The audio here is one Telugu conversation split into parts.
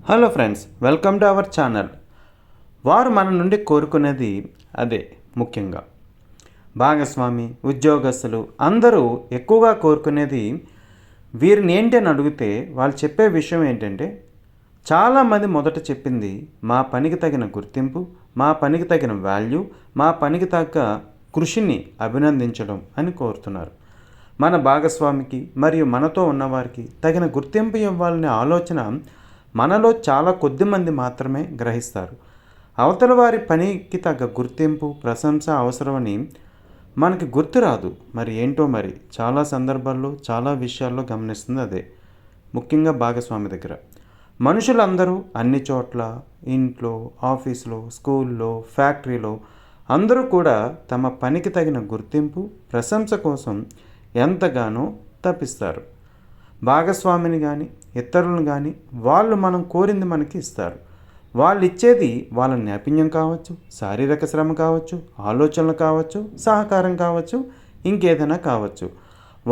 Hello friends, welcome to our channel. వారు మన నుండి కోరుకునేది అదే. ముఖ్యంగా భాగస్వామి, ఉద్యోగస్తులు అందరూ ఎక్కువగా కోరుకునేది వీరిని ఏంటి అని అడిగితే వాళ్ళు చెప్పే విషయం ఏంటంటే, చాలామంది మొదట చెప్పింది మా పనికి తగిన గుర్తింపు, మా పనికి తగిన వాల్యూ, మా పనికి తగ్గ కృషిని అభినందించడం అని కోరుతున్నారు. మన భాగస్వామికి మరియు మనతో ఉన్నవారికి తగిన గుర్తింపు ఇవ్వాలనే ఆలోచన మనలో చాలా కొద్ది మంది మాత్రమే గ్రహిస్తారు. అవతల వారి పనికి తగ్గ గుర్తింపు, ప్రశంస అవసరమని మనకి గుర్తురాదు. మరి ఏంటో మరి చాలా సందర్భాల్లో చాలా విషయాల్లో గమనిస్తుంది అదే. ముఖ్యంగా భాగస్వామి దగ్గర మనుషులందరూ అన్ని చోట్ల, ఇంట్లో, ఆఫీసులో, స్కూల్లో, ఫ్యాక్టరీలో అందరూ కూడా తమ పనికి తగిన గుర్తింపు, ప్రశంస కోసం ఎంతగానో తప్పిస్తారు. భాగస్వామిని కానీ ఇతరులను కానీ వాళ్ళు మనం కోరింది మనకి ఇస్తారు. వాళ్ళు ఇచ్చేది వాళ్ళ నైపుణ్యం కావచ్చు, శారీరక శ్రమ కావచ్చు, ఆలోచనలు కావచ్చు, సహకారం కావచ్చు, ఇంకేదైనా కావచ్చు.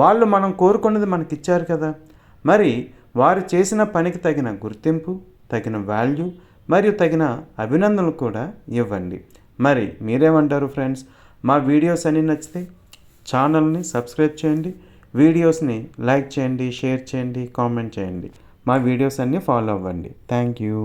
వాళ్ళు మనం కోరుకున్నది మనకి ఇచ్చారు కదా. మరి వారు చేసిన పనికి తగిన గుర్తింపు, తగిన వాల్యూ మరియు తగిన అభినందనలు కూడా ఇవ్వండి. మరి మీరేమంటారు ఫ్రెండ్స్? మా వీడియోస్ అన్నీ నచ్చితే ఛానల్ని సబ్స్క్రైబ్ చేయండి, వీడియోస్ని లైక్ చేయండి, షేర్ చేయండి, కామెంట్ చేయండి. మా వీడియోస్ అన్నీ ఫాలో అవ్వండి. Thank you.